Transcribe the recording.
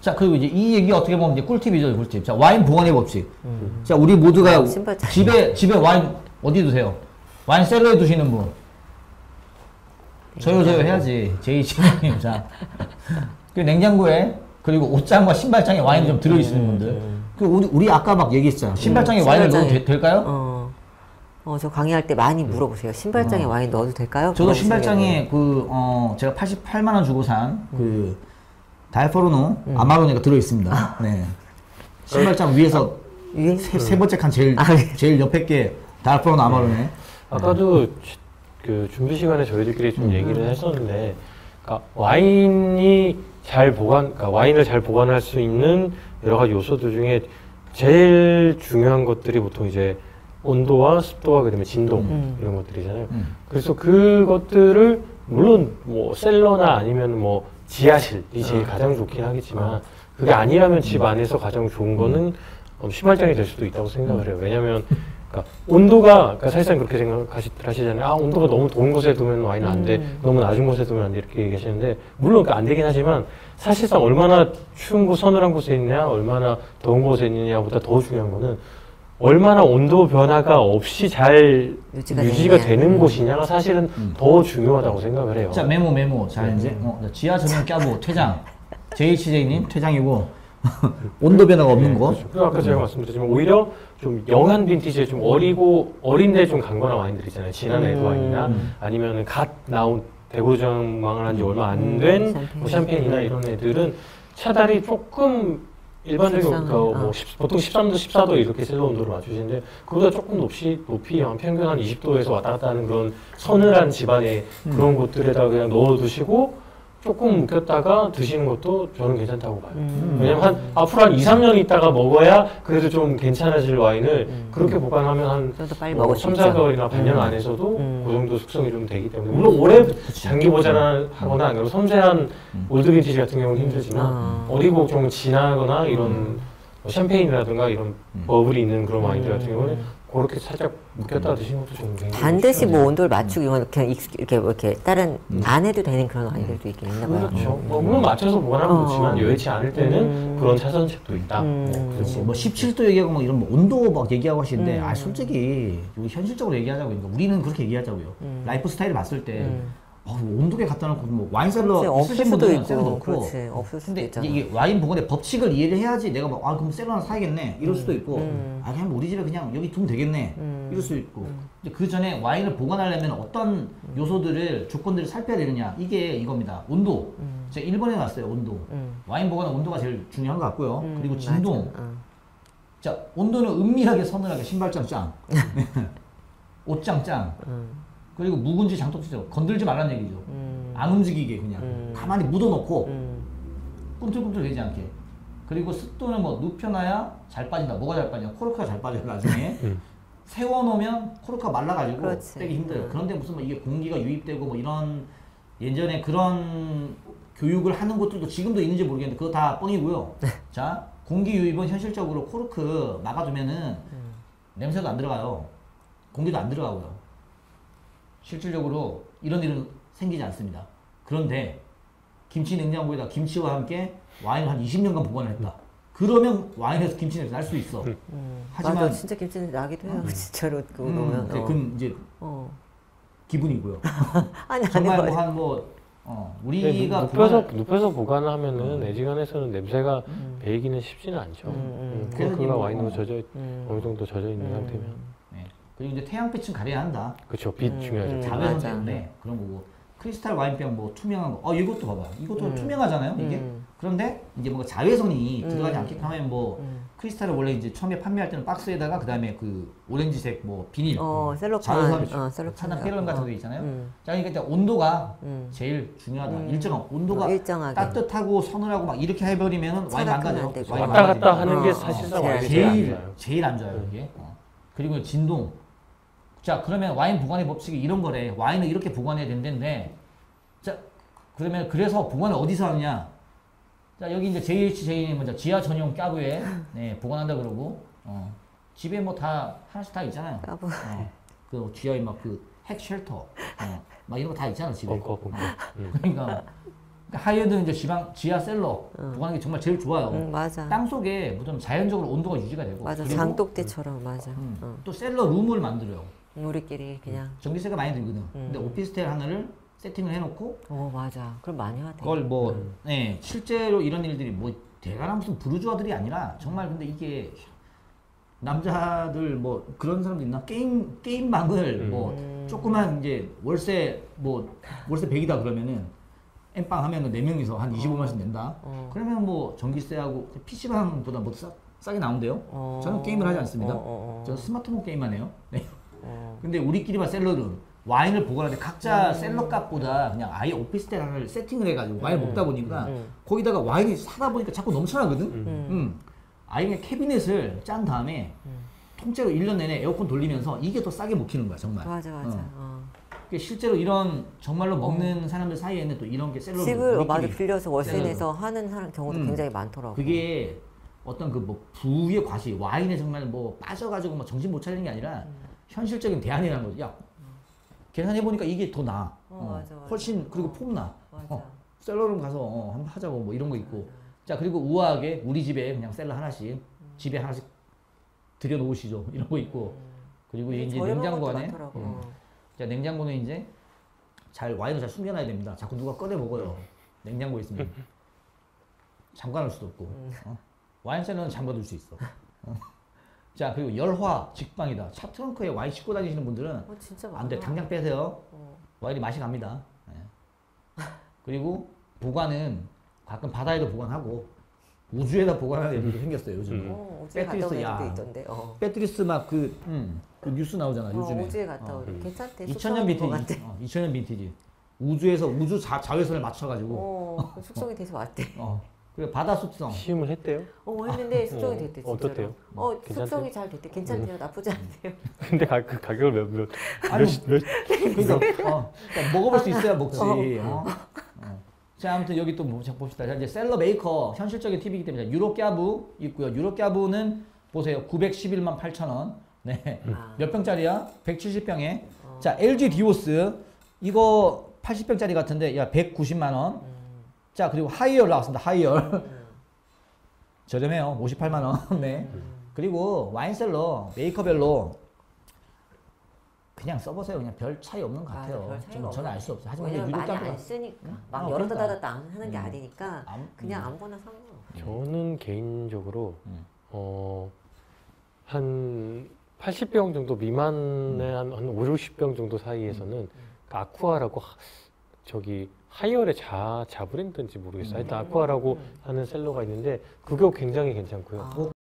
자, 그리고 이제 이 얘기가 어떻게 보면 이제 꿀팁이죠, 꿀팁. 자, 와인 보관의 법칙. 자, 우리 모두가 집에 와인 어디 두세요? 와인 셀러에 두시는 분. 저요 해야지. 제이치님. 자, 그 냉장고에 그리고 옷장과 신발장에 와인 좀 들어있는 분들. 그 우리 아까 막 얘기했잖아요. 신발장에 와인을 넣어도 될까요? 저 강의할 때 많이 물어보세요. 신발장에 와인 넣어도 될까요? 저도 신발장에 제가 88만 원 주고 산 다이아포르노 아마로네가 들어있습니다. 네. 신발장 위에서 세 번째 칸 제일 옆에 게 다이아포르노 아마로네. 아까도 그 준비 시간에 저희들끼리 좀 얘기를 했었는데, 그러니까 와인을 잘 보관할 수 있는 여러 가지 요소들 중에 제일 중요한 것들이 보통 이제 온도와 습도와 그다음에 진동 이런 것들이잖아요. 그래서 그것들을 물론 뭐 셀러나 아니면 뭐 지하실이 제일 가장 좋긴 하겠지만 그게 아니라면 집 안에서 가장 좋은 거는 신발장이 될 수도 있다고 생각을 해요. 왜냐면 그러니까 온도가 그러니까 사실상 그렇게 생각하시잖아요. 아, 온도가 너무 더운 곳에 두면 와인은 안 돼. 너무 낮은 곳에 두면 안 돼. 이렇게 얘기하시는데 물론 안 되긴 하지만 사실상 얼마나 추운 곳, 서늘한 곳에 있느냐, 얼마나 더운 곳에 있느냐보다 더 중요한 거는 얼마나 온도 변화가 없이 잘 유지가 되는 곳이냐가 사실은 더 중요하다고 생각을 해요. 자, 메모. 자, 이제 지하 전용 꺄보 퇴장. JHJ님 퇴장이고 온도 변화가 없는 거. 그렇죠. 아까 제가 말씀드렸지만 오히려 좀 영한 빈티지에 좀 어린데 좀 강건한 와인들 있잖아요. 진한 레드 와인이나 아니면은 갓 나온 대고정망을 한 지 얼마 안 된 샴페인이나 이런 애들은 차달이 조금 일반적인 보통 13도, 14도 이렇게 셀러 온도를 맞추시는데 그보다 조금 높이 한 평균 한 20도에서 왔다 갔다 하는 그런 서늘한 집안의 그런 곳들에다가 그냥 넣어두시고 조금 묵혔다가 드시는 것도 저는 괜찮다고 봐요. 왜냐면 앞으로 한 2, 3년 있다가 먹어야 그래도 좀 괜찮아질 와인을 그렇게 보관하면 한 3, 4개월이나 반년 안에서도 그 정도 숙성이 좀 되기 때문에 물론 오래 장기 보관을 하거나 아니면 섬세한 올드 빈티지 같은 경우는 힘들지만 어리고 좀 진하거나 이런 샴페인이라든가 이런 버블이 있는 그런 와인들 같은 경우는 그렇게 살짝 묵혔다 드시는 것도 좀 굉장히 반드시 뭐 온도를 맞추고 그냥 이렇게 다른 안 해도 되는 그런 와인들도 있긴 있나 봐요. 그렇죠. 물론 맞춰서 보관하면 좋지만 여의치 않을 때는 그런 차선책도 있다. 그렇지. 뭐 17도 얘기하고 막 이런 온도 막 얘기하고 하시는데 솔직히 우리 현실적으로 얘기하자고 그러니까 우리는 그렇게 얘기하자고요. 라이프 스타일을 봤을 때 온도계 갖다 놓고 뭐 와인셀러 없을 수도 있고, 그렇지. 없을 수도 근데 있잖아. 이게 와인 보관의 법칙을 이해를 해야지 내가 막 그럼 셀러 하나 사야겠네 이럴 수도 있고 그냥 우리 집에 그냥 여기 두면 되겠네 이럴 수도 있고 근데 그 전에 와인을 보관하려면 어떤 요소들을 조건들을 살펴야 되느냐 이게 이겁니다. 온도. 제가 1번에 놨어요. 온도. 와인 보관은 온도가 제일 중요한 것 같고요. 그리고 진동. 자, 온도는 은밀하게 서늘하게 신발장 짱. 옷장 짱. 그리고 묵은지 장독지 건들지 말라는 얘기죠. 안 움직이게 그냥 가만히 묻어놓고 꿈틀꿈틀 되지 않게. 그리고 습도는 뭐 눕혀놔야 잘 빠진다. 뭐가 잘 빠지냐? 코르크가 잘 빠져요 나중에. 세워놓으면 코르크가 말라가지고 빼기 힘들어요. 그런데 무슨 뭐 이게 공기가 유입되고 뭐 이런 예전에 그런 교육을 하는 곳들도 지금도 있는지 모르겠는데 그거 다 뻥이고요. 자, 공기 유입은 현실적으로 코르크 막아두면은 냄새도 안 들어가요. 공기도 안 들어가고요. 실질적으로 이런 일은 생기지 않습니다. 그런데 김치 냉장고에다 김치와 함께 와인을 한 20년간 보관을 했다. 그러면 와인에서 김치 냄새 날 수 있어. 하지만 맞아, 진짜 김치 냄새 나기도 해요. 진짜로 그거 넣으면. 그건 이제 기분이고요. 아니 정말 우리가 눕혀서 보관을 하면은 애지간해서는 냄새가 배이기는 쉽지는 않죠. 코르크가 와인으로 어느 정도 젖어 있는 상태면. 그리고 이제 태양빛은 가려야 한다. 그렇죠. 빛 중요하죠. 자외선 때문에 그런 거고. 크리스탈 와인병 뭐 투명한 거. 이것도 봐봐. 이것도 투명하잖아요. 이게. 그런데 이제 뭔가 자외선이 들어가지 않게끔 하면 뭐 크리스탈을 원래 이제 처음에 판매할 때는 박스에다가 그다음에 그 오렌지색 뭐 비닐, 셀로판, 차단 필름 같은 거 있잖아요. 자, 그러니까 일단 온도가 제일 중요하다. 일정한 온도가 일정하게. 따뜻하고 서늘하고 막 이렇게 해버리면은 와인 망가져요. 왔다 갔다 하는 게 사실상 와인이 제일 안 좋아요 이게. 그리고 진동. 자, 그러면 와인 보관의 법칙이 이런 거래. 와인을 이렇게 보관해야 된다는데, 자, 그러면 그래서 보관을 어디서 하느냐? 자, 여기 이제 JHJ님 먼저 지하 전용 꺄브에 보관한다 그러고, 집에 뭐 다 하나씩 다 있잖아요. 그 지하에 막 그 핵 쉘터, 막 이런 거 다 있잖아 집에. 그러니까 하이엔드 이제 지하 셀러 보관하는 게 정말 제일 좋아요. 맞아. 땅 속에 좀 자연적으로 온도가 유지가 되고. 맞아. 그리고 장독대처럼 맞아. 또 셀러 룸을 만들어요. 우리끼리 그냥. 전기세가 많이 들거든. 근데 오피스텔 하나를 세팅을 해놓고 맞아. 그럼 많이 하대. 그걸 뭐 네, 실제로 이런 일들이 뭐 대단한 무슨 부르주아들이 아니라 정말 근데 이게 남자들 뭐 그런 사람도 있나? 게임방을 뭐 조그만 이제 월세 100이다 그러면은 엠빵 하면은 4명이서 한 25만원씩 낸다. 그러면 뭐 전기세하고 PC방보다 뭐 싸게 나온대요. 저는 게임을 하지 않습니다. 저는 스마트폰 게임만 해요. 네. 근데 우리끼리만 셀러룸 와인을 보관하는데 각자 셀러 값보다 그냥 아예 오피스텔 하나를 세팅을 해가지고 와인을 먹다 보니까 거기다가 와인이 사다 보니까 자꾸 넘쳐나거든. 아예 그냥 캐비넷을 짠 다음에 통째로 1년 내내 에어컨 돌리면서 이게 더 싸게 먹히는 거야 정말. 맞아. 그러니까 실제로 이런 정말로 먹는 사람들 사이에는 또 이런 게 셀러룸 집을 맞아 빌려서 월세 내서 하는 사람 경우도 굉장히 많더라고. 그게 어떤 그 뭐 부의 과시 와인에 정말 뭐 빠져가지고 뭐 정신 못 차리는 게 아니라 현실적인 대안이라는 거지. 야 계산해보니까 이게 더 나아. 맞아. 훨씬 그리고 폼 나. 맞아. 셀러룸 가서 한번 하자고 뭐 이런 거 있고. 자 그리고 우아하게 우리 집에 그냥 셀러 하나씩 집에 하나씩 들여놓으시죠. 이런 거 있고. 그리고 이제 냉장고 안에 자 냉장고는 이제 와인을 잘 숨겨놔야 됩니다. 자꾸 누가 꺼내 먹어요. 냉장고에 있으면 잠가놓을 수도 없고. 와인 셀러는 잠가둘 수 있어. 자 그리고 열화 직방이다. 차 트렁크에 와인 싣고 다니시는 분들은 진짜 안 돼. 당장 빼세요. 와인이 맛이 갑니다. 네. 그리고 보관은 가끔 바다에도 보관하고 우주에다 보관하는 애들도 생겼어요 요즘에. 우주에 갔다 온 애들도 있던데. 배트리스 막 그 뉴스 나오잖아 요즘에. 우주에 갔다 오고 괜찮대. 2000년 빈티지. 2000년 빈티지. 우주에서 우주 자외선을 맞춰가지고. 숙성이 돼서 왔대. 그리고 바다 숙성. 시음을 했대요? 했는데 숙성이 됐대. 진짜로. 어떻대요? 숙성이 잘 됐대. 괜찮대요. 나쁘지 않대요. 근데 그 가격을 몇 그러니까 먹어볼 수 있어야 먹지. 자, 아무튼 여기 또 봅시다. 자, 이제 셀러 메이커 현실적인 팁이기 때문에 유로캐브 있고요. 유로캐브는 보세요. 911만 8천 원. 네. 몇 병짜리야? 170병에. 자, LG 디오스 이거 80병짜리 같은데 야 190만 원. 자, 그리고 하이얼 나왔습니다. 하이얼. 저렴해요. 58만 원. 네. 그리고 와인셀러 메이커별로 그냥 써보세요. 그냥 별 차이 없는 것 같아요. 저는 알 수 없어요. 하지만 왜냐면 많이 안 쓰니까. 막 열었다 닫았다 안 하는 게 아니니까 그냥 아무거나 상관없어요. 저는 개인적으로 한 80병 정도 미만의 한 5, 60병 정도 사이에서는 그 아쿠아라고 저기 하이얼의 자브랜드인지 모르겠어요. 하여튼 아쿠아라고 하는 셀러가 있는데 그거 굉장히 괜찮고요.